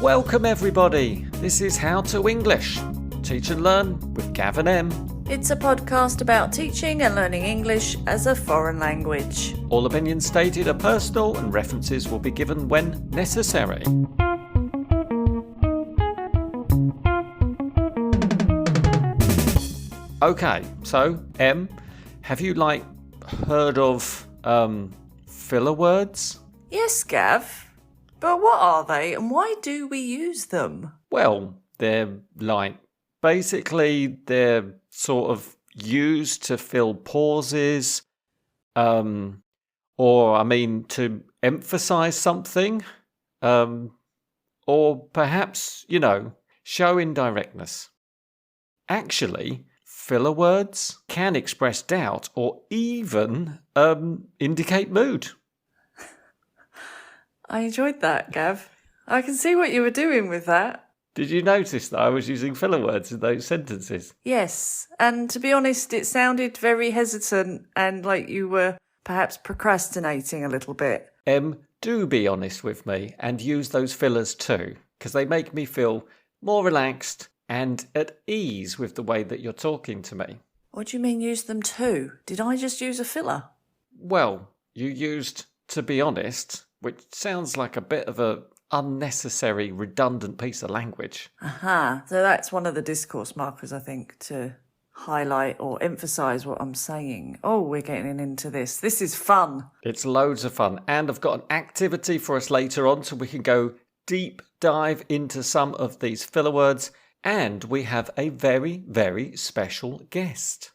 Welcome everybody, this is How to English, Teach and Learn with Gav and Em. It's a podcast about teaching and learning English as a foreign language. All opinions stated are personal and references will be given when necessary. Okay, so Em, have you heard of filler words? Yes, Gav. But what are they and why do we use them? Well, they're basically they're sort of used to fill pauses, to emphasize something, or perhaps, show indirectness. Actually, filler words can express doubt or even indicate mood. I enjoyed that, Gav. I can see what you were doing with that. Did you notice that I was using filler words in those sentences? Yes, and to be honest, it sounded very hesitant and like you were perhaps procrastinating a little bit. Do be honest with me and use those fillers too, because they make me feel more relaxed and at ease with the way that you're talking to me. What do you mean use them too? Did I just use a filler? Well, you used to be honest, which sounds like a bit of a unnecessary, redundant piece of language. Aha, so that's one of the discourse markers, I think, to highlight or emphasise what I'm saying. Oh, we're getting into this. This is fun. It's loads of fun. And I've got an activity for us later on so we can go deep dive into some of these filler words. And we have a very, very special guest.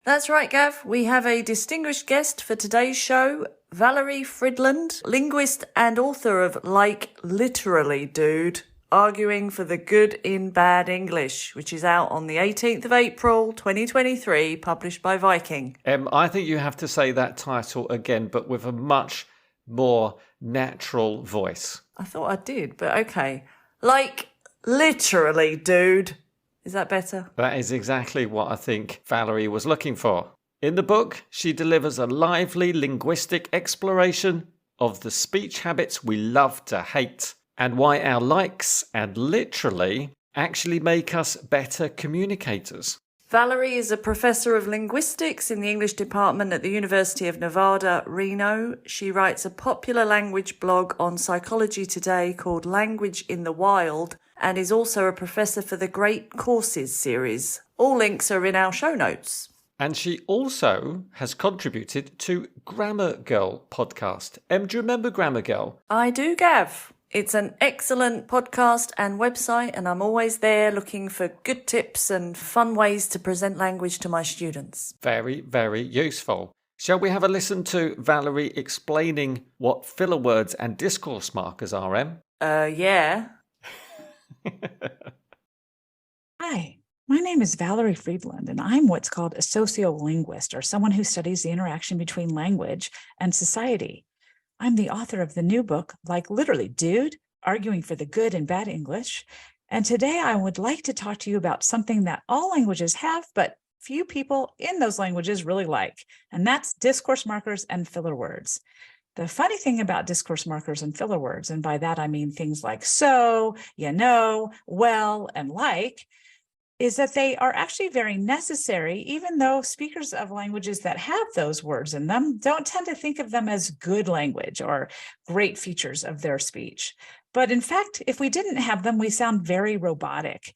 That's right, Gav. We have a distinguished guest for today's show, Valerie Fridland, linguist and author of Like Literally Dude, Arguing for the Good in Bad English, which is out on the 18th of April, 2023, published by Viking. I think you have to say that title again, but with a much more natural voice. I thought I did, but okay. Like Literally Dude. Is that better? That is exactly what I think Valerie was looking for. In the book, she delivers a lively linguistic exploration of the speech habits we love to hate and why our likes and literally actually make us better communicators. Valerie is a professor of linguistics in the English department at the University of Nevada, Reno. She writes a popular language blog on Psychology Today called Language in the Wild and is also a professor for the Great Courses series. All links are in our show notes. And she also has contributed to Grammar Girl podcast. Do you remember Grammar Girl? I do, Gav. It's an excellent podcast and website, and I'm always there looking for good tips and fun ways to present language to my students. Very, very useful. Shall we have a listen to Valerie explaining what filler words and discourse markers are, Em? Yeah. Hi, my name is Valerie Fridland, and I'm what's called a sociolinguist, or someone who studies the interaction between language and society. I'm the author of the new book, Like Literally Dude, Arguing for the Good in Bad English. And today I would like to talk to you about something that all languages have, but few people in those languages really like, and that's discourse markers and filler words. The funny thing about discourse markers and filler words, and by that I mean things like so, well, and like, is that they are actually very necessary, even though speakers of languages that have those words in them don't tend to think of them as good language or great features of their speech. But in fact, if we didn't have them, we sound very robotic.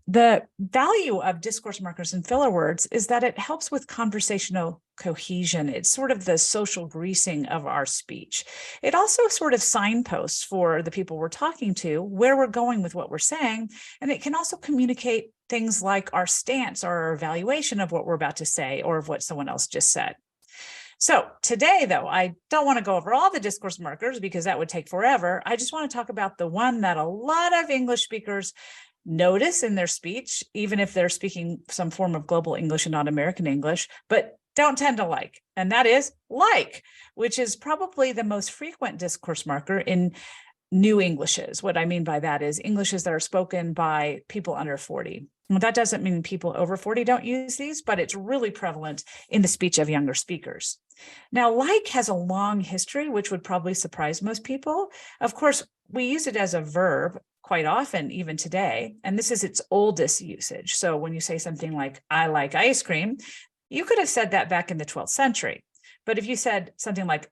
The value of discourse markers and filler words is that it helps with conversational cohesion. It's sort of the social greasing of our speech. It also sort of signposts for the people we're talking to where we're going with what we're saying. And it can also communicate things like our stance or our evaluation of what we're about to say or of what someone else just said. So today, though, I don't want to go over all the discourse markers because that would take forever. I just want to talk about the one that a lot of English speakers notice in their speech, even if they're speaking some form of global English and not American English, but don't tend to like, and that is like, which is probably the most frequent discourse marker in new Englishes. What I mean by that is Englishes that are spoken by people under 40. Well, that doesn't mean people over 40 don't use these, but it's really prevalent in the speech of younger speakers. Now, like has a long history, which would probably surprise most people. Of course, we use it as a verb quite often, even today, and this is its oldest usage. So when you say something like, I like ice cream, you could have said that back in the 12th century. But if you said something like,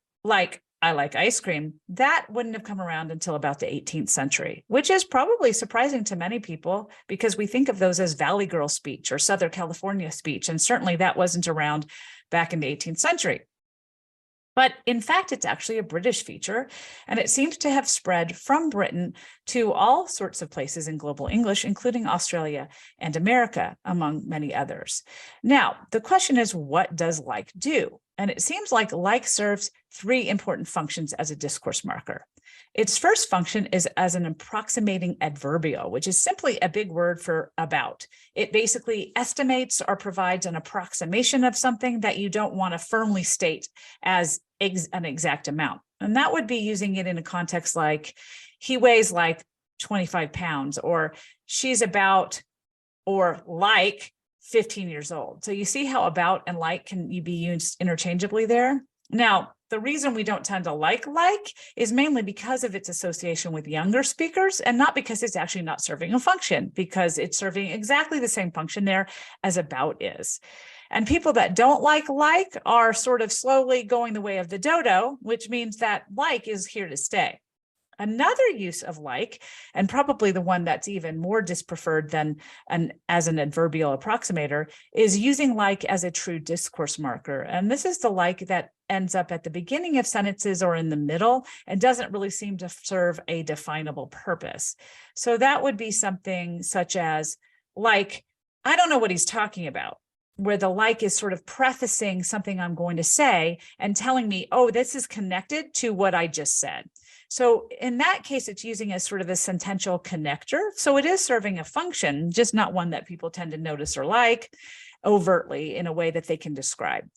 I like ice cream, that wouldn't have come around until about the 18th century, which is probably surprising to many people because we think of those as Valley Girl speech or Southern California speech. And certainly that wasn't around back in the 18th century. But in fact, it's actually a British feature, and it seems to have spread from Britain to all sorts of places in global English, including Australia and America, among many others. Now, the question is, what does like do? And it seems like serves three important functions as a discourse marker. Its first function is as an approximating adverbial, which is simply a big word for about. It basically estimates or provides an approximation of something that you don't want to firmly state as an exact amount. And that would be using it in a context like, he weighs like 25 pounds, or she's about, or like 15 years old. So you see how about and like can be used interchangeably there? Now, the reason we don't tend to like is mainly because of its association with younger speakers and not because it's actually not serving a function, because it's serving exactly the same function there as about is. And people that don't like are sort of slowly going the way of the dodo, which means that like is here to stay. Another use of like, and probably the one that's even more dispreferred than as an adverbial approximator, is using like as a true discourse marker. And this is the like that ends up at the beginning of sentences or in the middle and doesn't really seem to serve a definable purpose. So that would be something such as like, I don't know what he's talking about, where the like is sort of prefacing something I'm going to say and telling me, oh, this is connected to what I just said. So in that case, it's using as sort of a sentential connector. So it is serving a function, just not one that people tend to notice or like overtly in a way that they can describe.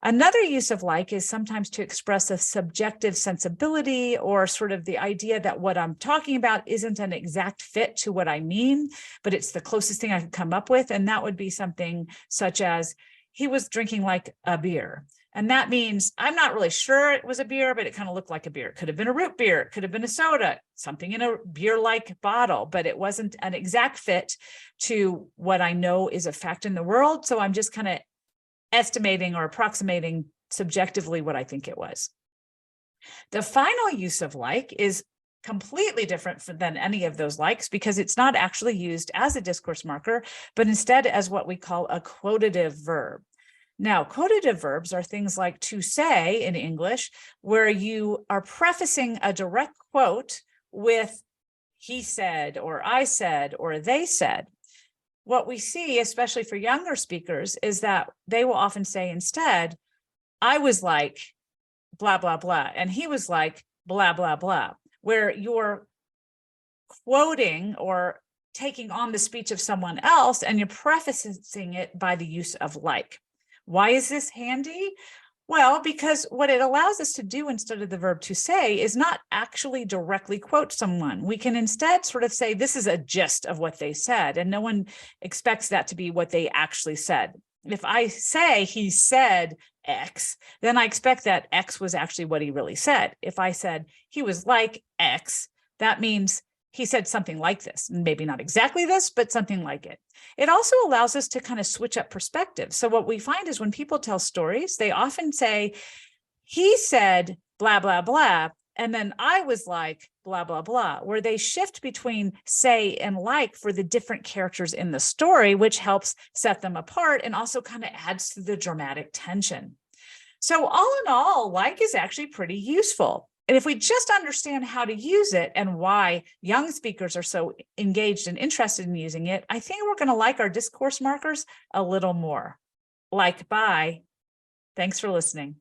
Another use of like is sometimes to express a subjective sensibility or sort of the idea that what I'm talking about isn't an exact fit to what I mean, but it's the closest thing I could come up with. And that would be something such as, he was drinking like a beer. And that means I'm not really sure it was a beer, but it kind of looked like a beer. It could have been a root beer. It could have been a soda, something in a beer-like bottle, but it wasn't an exact fit to what I know is a fact in the world. So I'm just kind of estimating or approximating subjectively what I think it was. The final use of like is completely different than any of those likes because it's not actually used as a discourse marker, but instead as what we call a quotative verb. Now, quotative verbs are things like to say in English, where you are prefacing a direct quote with he said, or I said, or they said. What we see, especially for younger speakers, is that they will often say instead, I was like blah, blah, blah, and he was like blah, blah, blah, where you're quoting or taking on the speech of someone else and you're prefacing it by the use of like. Why is this handy? Well, because what it allows us to do instead of the verb to say is not actually directly quote someone. We can instead sort of say, this is a gist of what they said, and no one expects that to be what they actually said. If I say he said X, then I expect that X was actually what he really said. If I said he was like X, that means he said something like this, maybe not exactly this, but something like it. It also allows us to kind of switch up perspective. So what we find is when people tell stories, they often say, he said blah, blah, blah, and then I was like blah, blah, blah, where they shift between say and like for the different characters in the story, which helps set them apart and also kind of adds to the dramatic tension. So all in all, like is actually pretty useful. And if we just understand how to use it and why young speakers are so engaged and interested in using it, I think we're going to like our discourse markers a little more. Like, bye. Thanks for listening.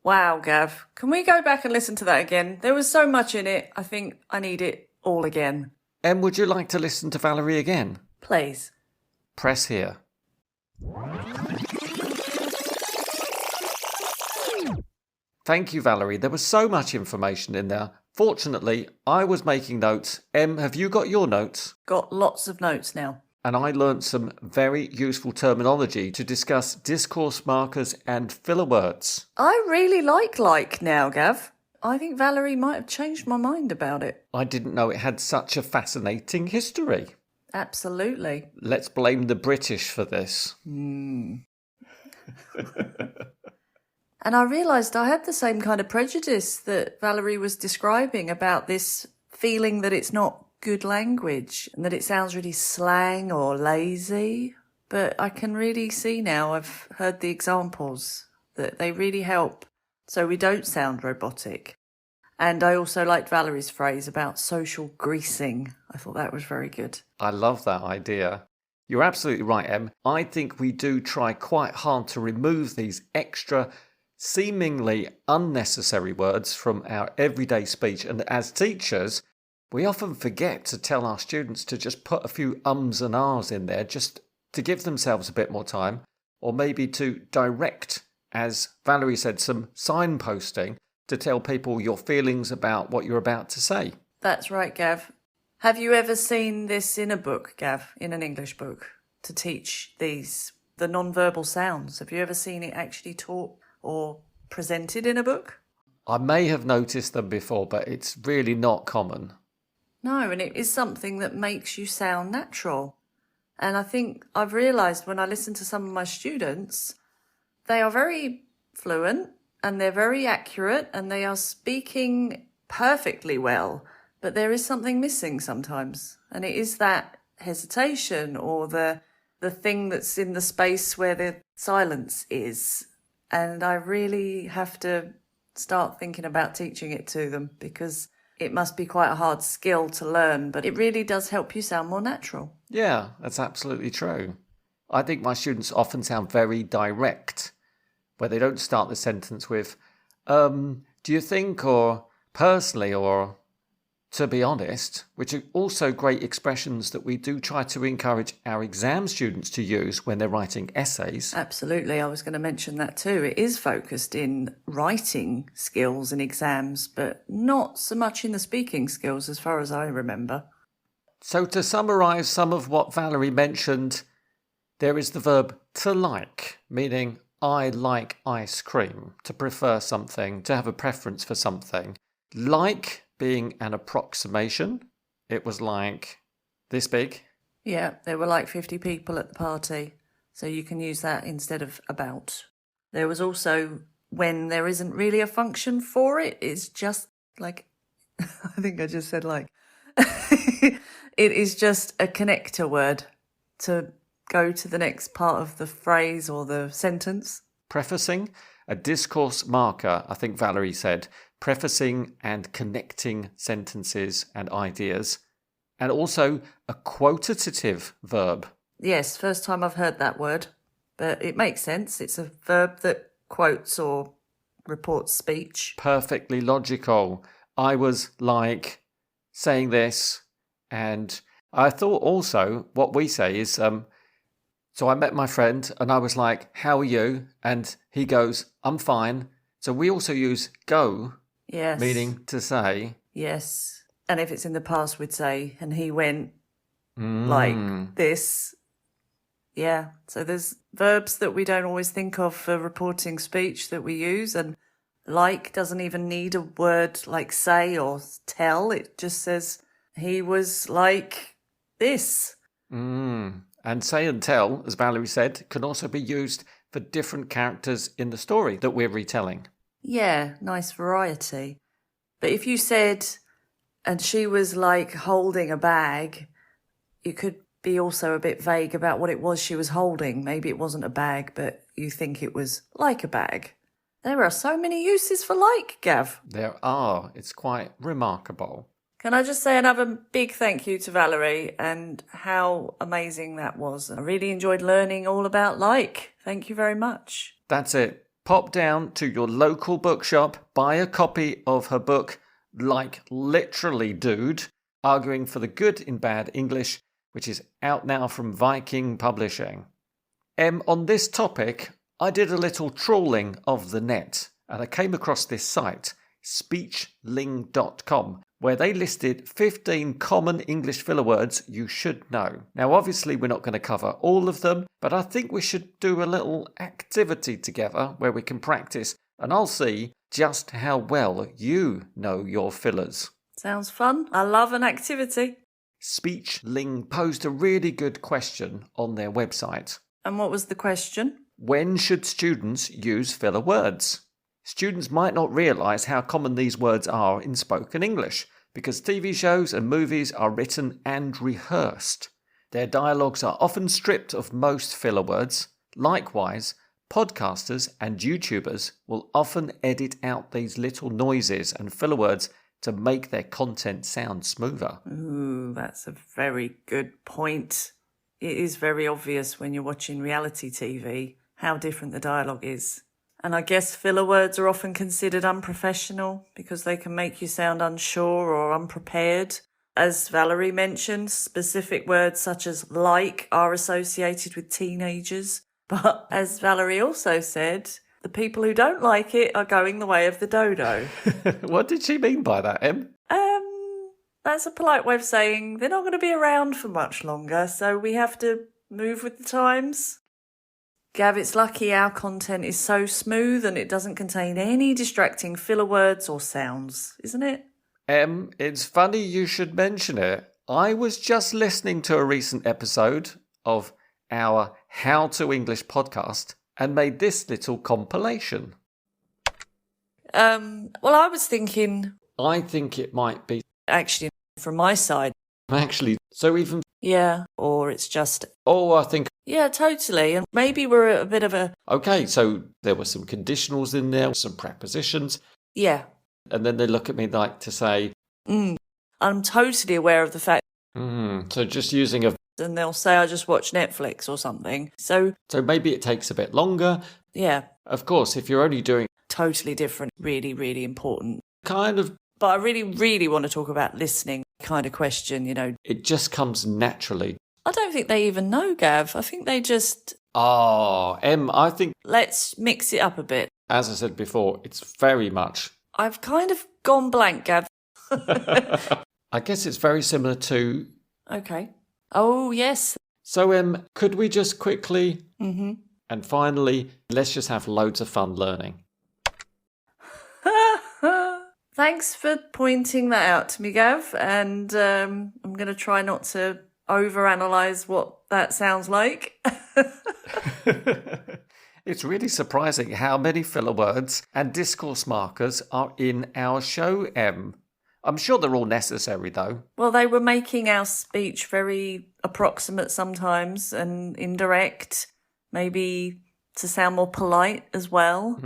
Wow, Gav. Can we go back and listen to that again? There was so much in it. I think I need it all again. Em, would you like to listen to Valerie again? Please. Press here. Thank you, Valerie. There was so much information in there. Fortunately, I was making notes. Em, have you got your notes? Got lots of notes now. and I learnt some very useful terminology to discuss discourse markers and filler words. I really like now, Gav. I think Valerie might have changed my mind about it. I didn't know it had such a fascinating history. Absolutely. Let's blame the British for this. And I realised I had the same kind of prejudice that Valerie was describing about this feeling that it's not good language and that it sounds really slang or lazy. But I can really see now, I've heard the examples, that they really help so we don't sound robotic. And I also liked Valerie's phrase about social greasing. I thought that was very good. I love that idea. You're absolutely right, Em. I think we do try quite hard to remove these extra, seemingly unnecessary words from our everyday speech. And as teachers, we often forget to tell our students to just put a few ums and ahs in there just to give themselves a bit more time, or maybe to direct, as Valerie said, some signposting to tell people your feelings about what you're about to say. That's right, Gav. Have you ever seen this in a book, Gav, in an English book, to teach the non-verbal sounds? Have you ever seen it actually taught or presented in a book? I may have noticed them before, but it's really not common. No, and it is something that makes you sound natural. And I think I've realised when I listen to some of my students, they are very fluent and they're very accurate and they are speaking perfectly well, but there is something missing sometimes. And it is that hesitation or the thing that's in the space where the silence is. And I really have to start thinking about teaching it to them because it must be quite a hard skill to learn, but it really does help you sound more natural. Yeah, that's absolutely true. I think my students often sound very direct, where they don't start the sentence with, do you think, or personally, or to be honest, which are also great expressions that we do try to encourage our exam students to use when they're writing essays. Absolutely, I was going to mention that too. It is focused in writing skills in exams, but not so much in the speaking skills as far as I remember. So to summarise some of what Valerie mentioned, there is the verb to like, meaning I like ice cream, to prefer something, to have a preference for something. Like being an approximation. It was like this big. Yeah, there were like 50 people at the party, so you can use that instead of about. There was also when there isn't really a function for it, it's just like, I think I just said like, it is just a connector word to go to the next part of the phrase or the sentence. Prefacing, a discourse marker, I think Valerie said, prefacing and connecting sentences and ideas, and also a quotative verb. Yes, first time I've heard that word, but it makes sense. It's a verb that quotes or reports speech. Perfectly logical. I was like saying this, and I thought also what we say is, so I met my friend and I was like, how are you? And he goes, I'm fine. So we also use go. Yes. Meaning to say. Yes. And if it's in the past, we'd say, and he went like this. Yeah. So there's verbs that we don't always think of for reporting speech that we use. And like doesn't even need a word like say or tell. It just says he was like this. And say and tell, as Valerie said, can also be used for different characters in the story that we're retelling. Yeah, nice variety. But if you said, and she was like holding a bag, you could be also a bit vague about what it was she was holding. Maybe it wasn't a bag, but you think it was like a bag. There are so many uses for like, Gav. There are. It's quite remarkable. Can I just say another big thank you to Valerie and how amazing that was. I really enjoyed learning all about like. Thank you very much. That's it. Pop down to your local bookshop, buy a copy of her book, Like Literally Dude, Arguing for the Good in Bad English, which is out now from Viking Publishing. On this topic, I did a little trawling of the net, and I came across this site, speechling.com, where they listed 15 common English filler words you should know. Now, obviously, we're not going to cover all of them, but I think we should do a little activity together where we can practice, and I'll see just how well you know your fillers. Sounds fun. I love an activity. SpeechLing posed a really good question on their website. And what was the question? When should students use filler words? Students might not realise how common these words are in spoken English, because TV shows and movies are written and rehearsed. Their dialogues are often stripped of most filler words. Likewise, podcasters and YouTubers will often edit out these little noises and filler words to make their content sound smoother. Ooh, that's a very good point. It is very obvious when you're watching reality TV how different the dialogue is. And I guess filler words are often considered unprofessional because they can make you sound unsure or unprepared. As Valerie mentioned, specific words such as like are associated with teenagers. But as Valerie also said, the people who don't like it are going the way of the dodo. What did she mean by that, Em? That's a polite way of saying they're not going to be around for much longer, so we have to move with the times. Gav, it's lucky our content is so smooth and it doesn't contain any distracting filler words or sounds, isn't it? Em, it's funny you should mention it. I was just listening to a recent episode of our How to English podcast and made this little compilation. Well, I was thinking... I think it might be... Actually, from my side. Actually, so even... Yeah, or it's just... Oh, I think... Yeah, totally. And maybe we're a bit of a... Okay, so there were some conditionals in there, some prepositions. Yeah. And then they look at me like to say... I'm totally aware of the fact... So just using a... And they'll say, I just watch Netflix or something. So maybe it takes a bit longer. Yeah. Of course, if you're only doing... Totally different. Really, really important. Kind of... But I really, really want to talk about listening kind of question, you know. It just comes naturally. I don't think they even know, Gav. I think they just... Oh, Em, I think... Let's mix it up a bit. As I said before, it's very much... I've kind of gone blank, Gav. I guess it's very similar to... Okay. Oh, yes. So, Em, could we just quickly... And finally, let's just have loads of fun learning. Thanks for pointing that out to me, Gav. And I'm going to try not to overanalyze what that sounds like. It's really surprising how many filler words and discourse markers are in our show, Em. I'm sure they're all necessary, though. Well, they were making our speech very approximate sometimes and indirect, maybe to sound more polite as well.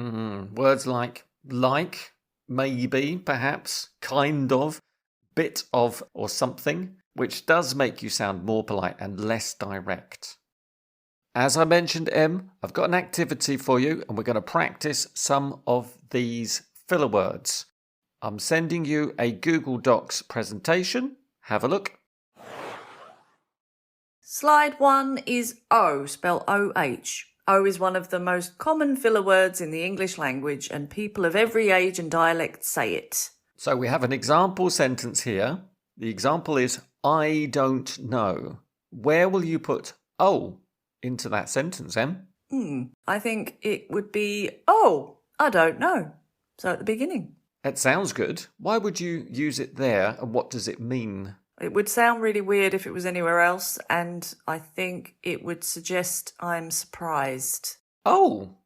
Words like, maybe, perhaps, kind of, bit of, or something, which does make you sound more polite and less direct. As I mentioned, Em, I've got an activity for you, and we're going to practice some of these filler words. I'm sending you a Google Docs presentation. Have a look. Slide 1 is O, spelled O-H. O is one of the most common filler words in the English language, and people of every age and dialect say it. So we have an example sentence here. The example is, I don't know. Where will you put O into that sentence, Em? I think it would be, oh, I don't know. So at the beginning. It sounds good. Why would you use it there, and what does it mean? It would sound really weird if it was anywhere else, and I think it would suggest I'm surprised. Oh,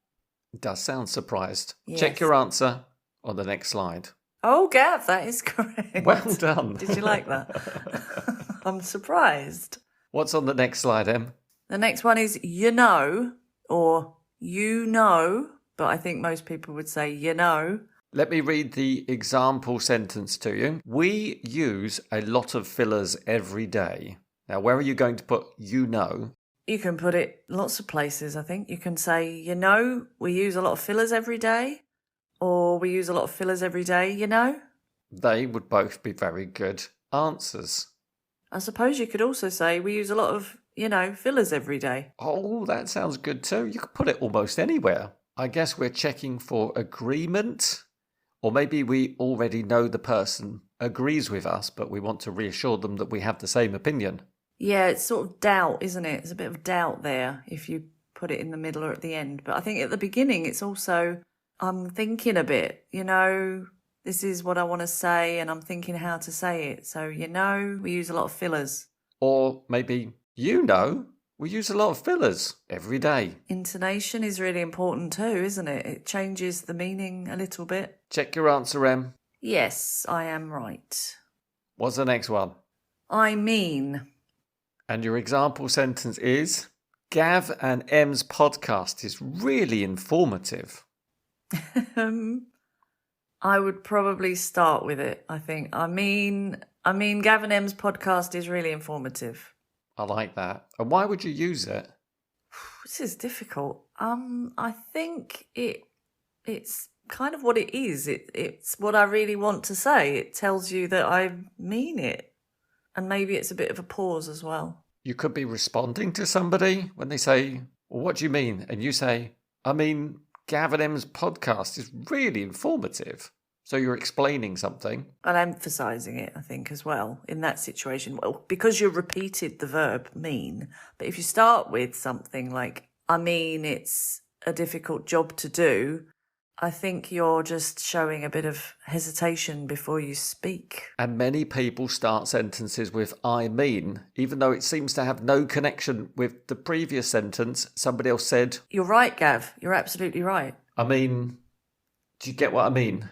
it does sound surprised. Yes. Check your answer on the next slide. Oh, Gav, that is correct. Well done. Did you like that? I'm surprised. What's on the next slide, Em? The next one is you know, or you know, but I think most people would say you know. Let me read the example sentence to you. We use a lot of fillers every day. Now, where are you going to put you know? You can put it lots of places, I think. You can say, you know, we use a lot of fillers every day. Or we use a lot of fillers every day, you know? They would both be very good answers. I suppose you could also say we use a lot of, fillers every day. Oh, that sounds good too. You could put it almost anywhere. I guess we're checking for agreement. Or maybe we already know the person agrees with us, but we want to reassure them that we have the same opinion. Yeah, it's sort of doubt, isn't it? There's a bit of doubt there if you put it in the middle or at the end. But I think at the beginning, it's also, I'm thinking a bit, this is what I want to say and I'm thinking how to say it. So, we use a lot of fillers. Or maybe, we use a lot of fillers every day. Intonation is really important too, isn't it? It changes the meaning a little bit. Check your answer, Em. Yes, I am right. What's the next one? I mean. And your example sentence is, Gav and Em's podcast is really informative. I would probably start with it, I think. I mean, Gav and Em's podcast is really informative. I like that. And why would you use it? This is difficult. I think it's kind of what it is. It's what I really want to say. It tells you that I mean it. And maybe it's a bit of a pause as well. You could be responding to somebody when they say, well, what do you mean? And you say, I mean, Gav and Em's podcast is really informative. So you're explaining something. And emphasising it, I think, as well, in that situation. Well, because you repeated the verb mean. But if you start with something like, I mean, it's a difficult job to do, I think you're just showing a bit of hesitation before you speak. And many people start sentences with I mean, even though it seems to have no connection with the previous sentence. Somebody else said, You're right, Gav. You're absolutely right. I mean, do you get what I mean?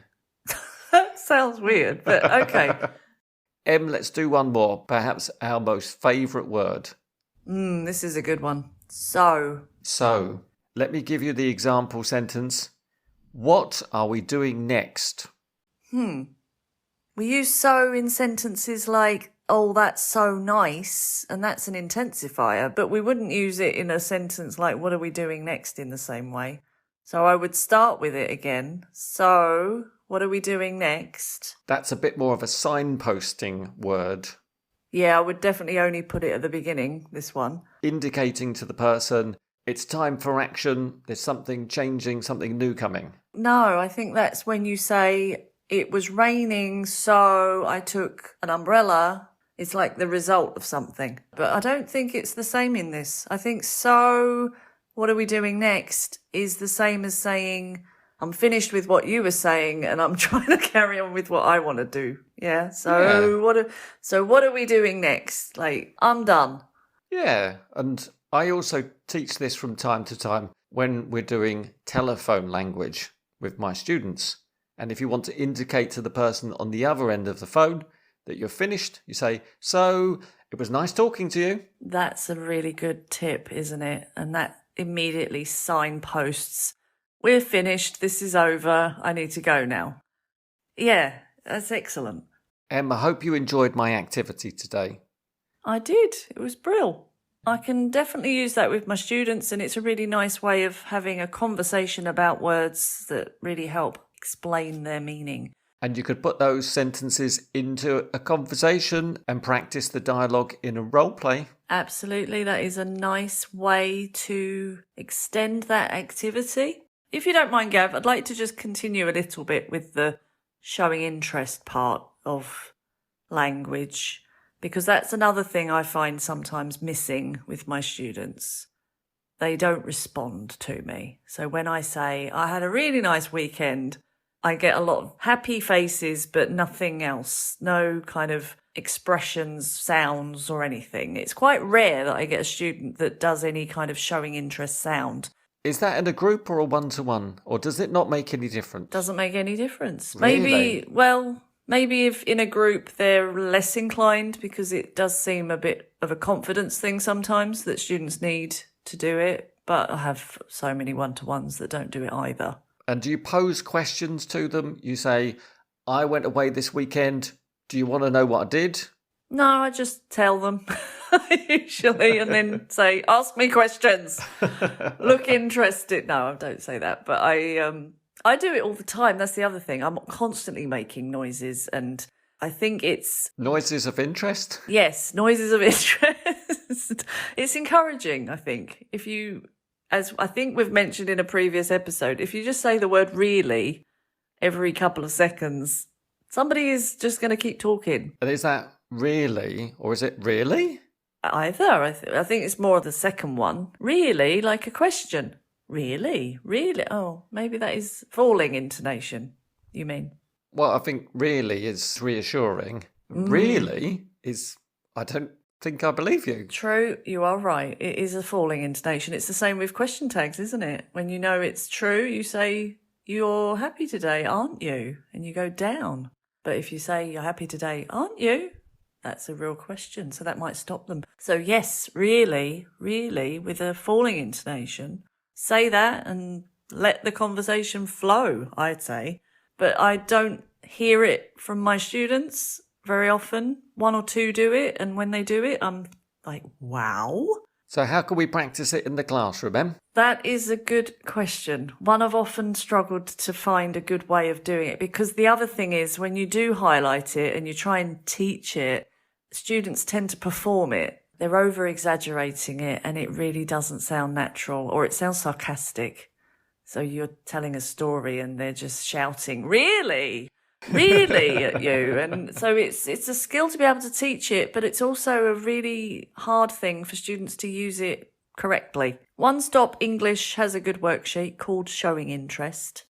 Sounds weird, but okay. Em, let's do one more. Perhaps our most favourite word. This is a good one. So. So, let me give you the example sentence. What are we doing next? We use so in sentences like, oh, that's so nice, and that's an intensifier, but we wouldn't use it in a sentence like, what are we doing next in the same way? So I would start with it again. So, what are we doing next? That's a bit more of a signposting word. Yeah, I would definitely only put it at the beginning, this one. Indicating to the person, it's time for action, there's something changing, something new coming. No, I think that's when you say, it was raining, so I took an umbrella. It's like the result of something. But I don't think it's the same in this. I think so, what are we doing next, is the same as saying, I'm finished with what you were saying and I'm trying to carry on with what I want to do. Yeah. So what are we doing next? Like, I'm done. Yeah. And I also teach this from time to time when we're doing telephone language with my students. And if you want to indicate to the person on the other end of the phone that you're finished, you say, so it was nice talking to you. That's a really good tip, isn't it? And that immediately signposts, we're finished, this is over, I need to go now. Yeah, that's excellent. Em, I hope you enjoyed my activity today. I did, it was brilliant. I can definitely use that with my students, and it's a really nice way of having a conversation about words that really help explain their meaning. And you could put those sentences into a conversation and practice the dialogue in a role play. Absolutely, that is a nice way to extend that activity. If you don't mind, Gav, I'd like to just continue a little bit with the showing interest part of language, because that's another thing I find sometimes missing with my students. They don't respond to me. So when I say, I had a really nice weekend, I get a lot of happy faces, but nothing else. No kind of expressions, sounds, or anything. It's quite rare that I get a student that does any kind of showing interest sound. Is that in a group or a one-to-one? Or does it not make any difference? Doesn't make any difference. Really? Maybe if in a group they're less inclined, because it does seem a bit of a confidence thing sometimes that students need to do it. But I have so many one-to-ones that don't do it either. And do you pose questions to them? You say, I went away this weekend. Do you want to know what I did? No, I just tell them usually, and then say, ask me questions. Look interested. No, I don't say that, but I do it all the time. That's the other thing. I'm constantly making noises, and I think it's... Noises of interest? Yes, noises of interest. It's encouraging, I think. If you, as I think we've mentioned in a previous episode, if you just say the word really, every couple of seconds, somebody is just going to keep talking. And is that really, or is it really? Either. I think it's more of the second one. Really? Like a question. Really? Really? Oh, maybe that is falling intonation, you mean? Well, I think really is reassuring. Really is, I don't think I believe you. True, you are right. It is a falling intonation. It's the same with question tags, isn't it? When you know it's true, you say, "You're happy today, aren't you?" And you go down. But if you say, "You're happy today, aren't you?" that's a real question. So that might stop them. So yes, really, with a falling intonation, say that and let the conversation flow, I'd say. But I don't hear it from my students very often. One or two do it, and when they do it, I'm like, wow. So how can we practice it in the classroom, Em? That is a good question. One I've often struggled to find a good way of doing it, because the other thing is when you do highlight it and you try and teach it, students tend to perform it. They're over-exaggerating it and it really doesn't sound natural, or it sounds sarcastic. So you're telling a story and they're just shouting, really at you. And so it's a skill to be able to teach it, but it's also a really hard thing for students to use it correctly. One Stop English has a good worksheet called Showing Interest,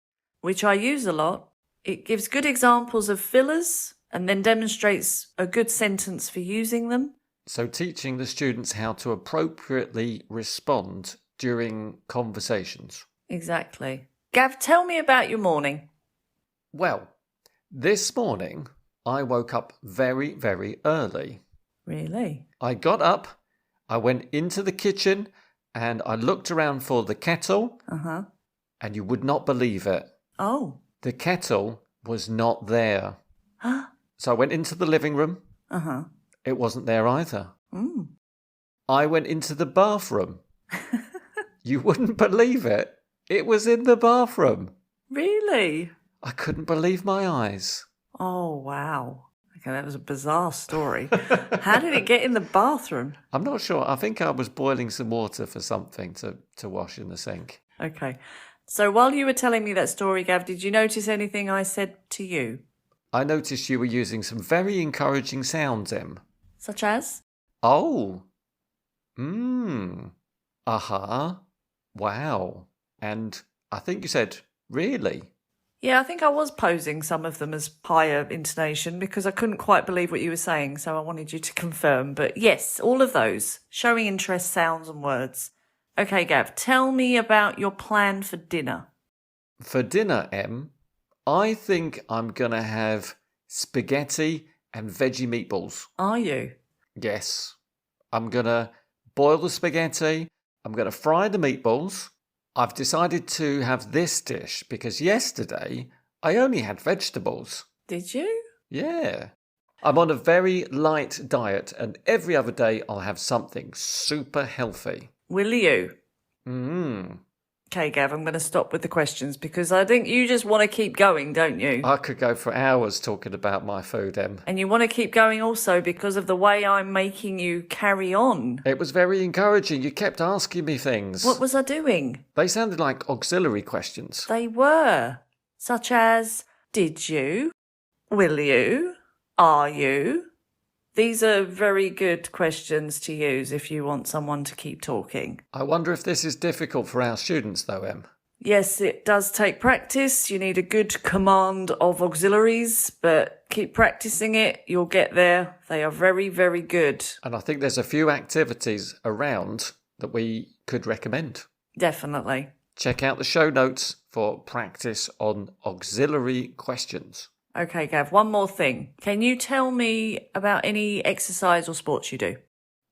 which I use a lot. It gives good examples of fillers and then demonstrates a good sentence for using them. So teaching the students how to appropriately respond during conversations. Exactly. Gav, tell me about your morning. Well, this morning I woke up very, very early. Really? I got up, I went into the kitchen and I looked around for the kettle. Uh-huh. And you would not believe it. Oh. The kettle was not there. Huh? So I went into the living room. Uh-huh. It wasn't there either. Mm. I went into the bathroom. You wouldn't believe it. It was in the bathroom. Really? I couldn't believe my eyes. Oh, wow. Okay, that was a bizarre story. How did it get in the bathroom? I'm not sure. I think I was boiling some water for something to wash in the sink. Okay. So while you were telling me that story, Gav, did you notice anything I said to you? I noticed you were using some very encouraging sounds, Em. Such as? Oh. Aha. Wow. And I think you said, really? Yeah, I think I was posing some of them as higher intonation because I couldn't quite believe what you were saying, so I wanted you to confirm. But yes, all of those. Showing interest, sounds and words. Okay, Gav, tell me about your plan for dinner. For dinner, Em, I think I'm going to have spaghetti and veggie meatballs. Are you? Yes. I'm going to boil the spaghetti. I'm going to fry the meatballs. I've decided to have this dish because yesterday I only had vegetables. Did you? Yeah. I'm on a very light diet and every other day I'll have something super healthy. Will you? Mm. Okay, Gav, I'm going to stop with the questions because I think you just want to keep going, don't you? I could go for hours talking about my food, Em. And you want to keep going also because of the way I'm making you carry on. It was very encouraging. You kept asking me things. What was I doing? They sounded like auxiliary questions. They were. Such as, did you? Will you? Are you? These are very good questions to use if you want someone to keep talking. I wonder if this is difficult for our students, though, Em. Yes, it does take practice. You need a good command of auxiliaries, but keep practicing it. You'll get there. They are very, very good. And I think there's a few activities around that we could recommend. Definitely. Check out the show notes for practice on auxiliary questions. Okay, Gav, one more thing. Can you tell me about any exercise or sports you do?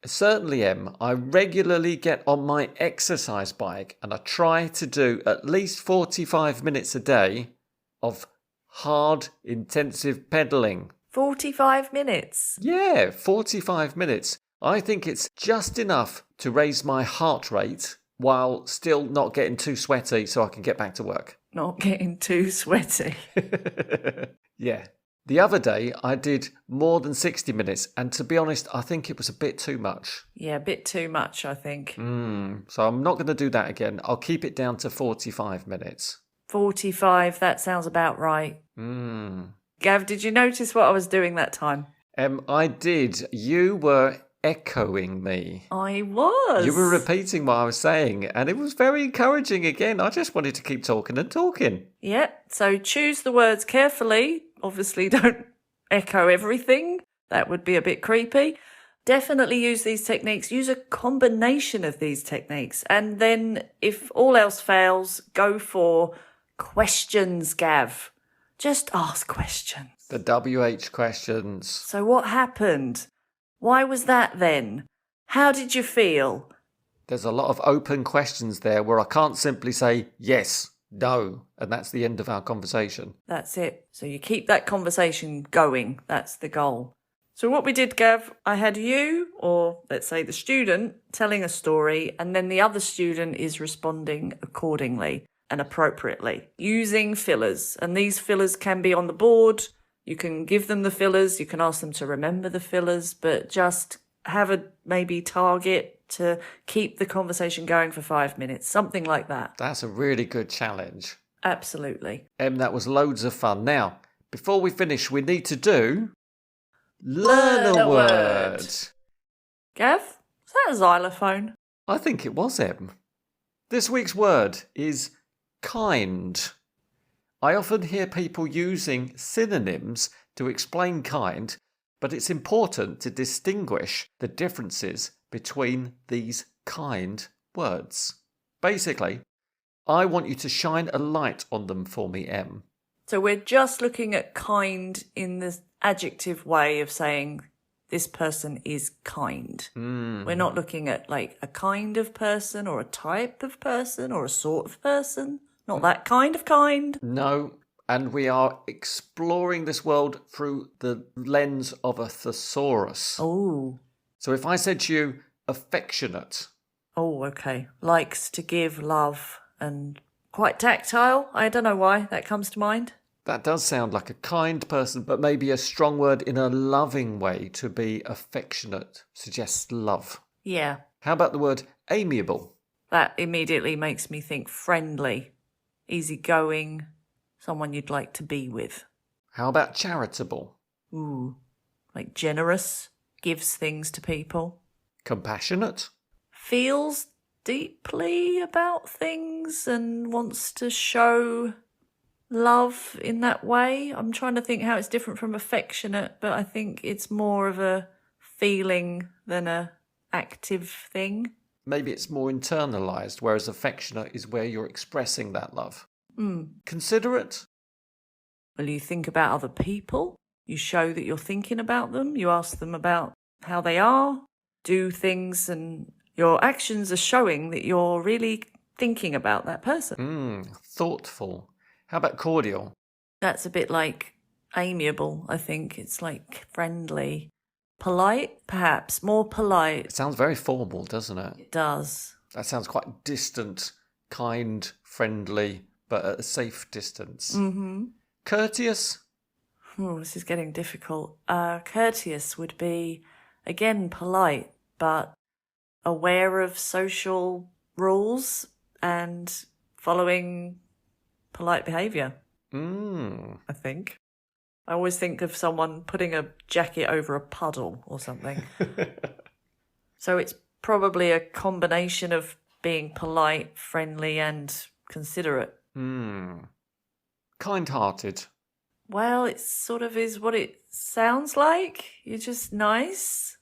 Certainly, Em. I regularly get on my exercise bike and I try to do at least 45 minutes a day of hard, intensive pedalling. 45 minutes? Yeah, 45 minutes. I think it's just enough to raise my heart rate while still not getting too sweaty so I can get back to work. Not getting too sweaty. Yeah. The other day, I did more than 60 minutes, and to be honest, I think it was a bit too much. Yeah, a bit too much, I think. So I'm not going to do that again. I'll keep it down to 45 minutes. 45, that sounds about right. Gav, did you notice what I was doing that time? I did. You were echoing me. I was. You were repeating what I was saying, and it was very encouraging again. I just wanted to keep talking and talking. Yeah, so choose the words carefully. Obviously, don't echo everything. That would be a bit creepy. Definitely use these techniques. Use a combination of these techniques. And then, if all else fails, go for questions, Gav. Just ask questions. The WH questions. So what happened? Why was that then? How did you feel? There's a lot of open questions there where I can't simply say yes, no, and that's the end of our conversation. That's it. So you keep that conversation going. That's the goal. So what we did, Gav, I had you, or let's say the student, telling a story, and then the other student is responding accordingly and appropriately, using fillers. And these fillers can be on the board. You can give them the fillers. You can ask them to remember the fillers, but just have a maybe target to keep the conversation going for 5 minutes, something like that. That's a really good challenge. Absolutely. That was loads of fun. Now, before we finish, we need to do... Learn a word. Gav, is that a xylophone? I think it was, Em. This week's word is kind. I often hear people using synonyms to explain kind, but it's important to distinguish the differences between these kind words. Basically, I want you to shine a light on them for me, Em. So we're just looking at kind in the adjective way of saying this person is kind. We're not looking at like a kind of person or a type of person or a sort of person. Not that kind of kind. No, and we are exploring this world through the lens of a thesaurus. Oh. So if I said to you, affectionate. Oh, okay. Likes to give love and quite tactile. I don't know why that comes to mind. That does sound like a kind person, but maybe a strong word in a loving way. To be affectionate suggests love. Yeah. How about the word amiable? That immediately makes me think friendly, easygoing, someone you'd like to be with. How about charitable? Ooh, like generous, gives things to people. Compassionate? Feels deeply about things and wants to show love in that way. I'm trying to think how it's different from affectionate, but I think it's more of a feeling than a active thing. Maybe it's more internalised, whereas affectionate is where you're expressing that love. Considerate? Well, you think about other people. You show that you're thinking about them. You ask them about how they are, do things, and your actions are showing that you're really thinking about that person. Thoughtful. How about cordial? That's a bit like amiable, I think. It's like friendly. Polite, perhaps. More polite. It sounds very formal, doesn't it? It does. That sounds quite distant, kind, friendly, but at a safe distance. Courteous? Oh, this is getting difficult. Courteous would be, again, polite, but aware of social rules and following polite behaviour, I think. I always think of someone putting a jacket over a puddle or something. So it's probably a combination of being polite, friendly and considerate. Kind-hearted. Well, it sort of is what it sounds like. You're just nice.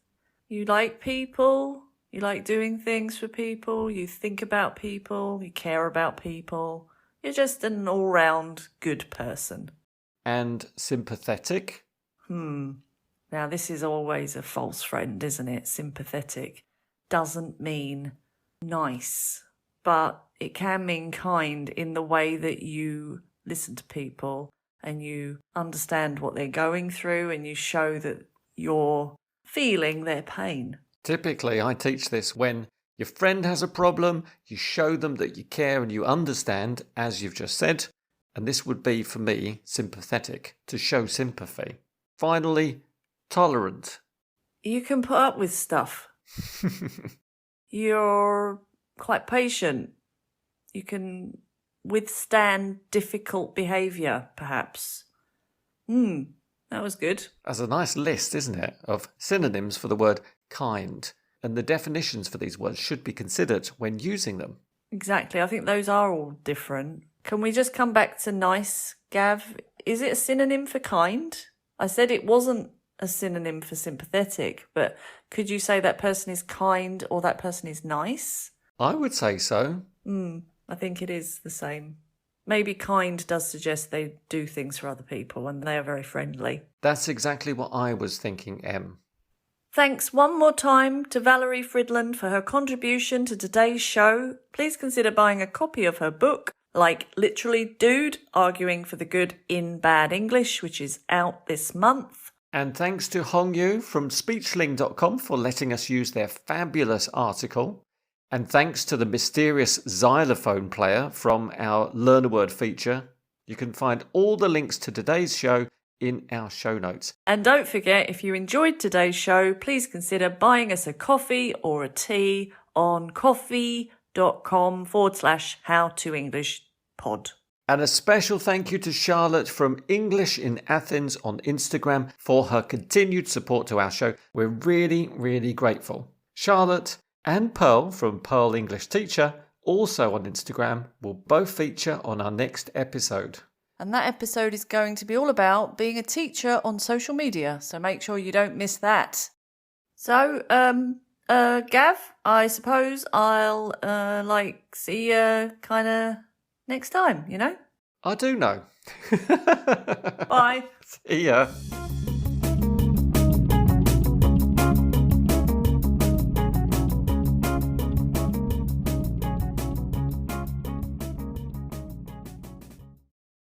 You like people. You like doing things for people. You think about people. You care about people. You're just an all-round good person. And sympathetic? Now, this is always a false friend, isn't it? Sympathetic doesn't mean nice, but it can mean kind in the way that you listen to people and you understand what they're going through and you show that you're feeling their pain. Typically, I teach this when your friend has a problem, you show them that you care and you understand, as you've just said, and this would be, for me, sympathetic, to show sympathy. Finally, tolerant. You can put up with stuff. You're quite patient. You can withstand difficult behaviour, perhaps. That was good. That's a nice list, isn't it, of synonyms for the word kind. And the definitions for these words should be considered when using them. Exactly. I think those are all different. Can we just come back to nice, Gav? Is it a synonym for kind? I said it wasn't a synonym for sympathetic, but could you say that person is kind or that person is nice? I would say so. I think it is the same. Maybe kind does suggest they do things for other people and they are very friendly. That's exactly what I was thinking, Em. Thanks one more time to Valerie Fridland for her contribution to today's show. Please consider buying a copy of her book, like Literally Dude, Arguing for the Good in Bad English, which is out this month. And thanks to Hongyu from speechling.com for letting us use their fabulous article. And thanks to the mysterious xylophone player from our Learn a Word feature. You can find all the links to today's show in our show notes. And don't forget, if you enjoyed today's show, please consider buying us a coffee or a tea on coffee.com/howtoenglishpod. And a special thank you to Charlotte from English in Athens on Instagram for her continued support to our show. We're really, really grateful. Charlotte and Pearl from Pearl English Teacher, also on Instagram, will both feature on our next episode. And that episode is going to be all about being a teacher on social media, so make sure you don't miss that. So, Gav, I suppose I'll, see you kind of next time, you know? I do know. Bye. See ya.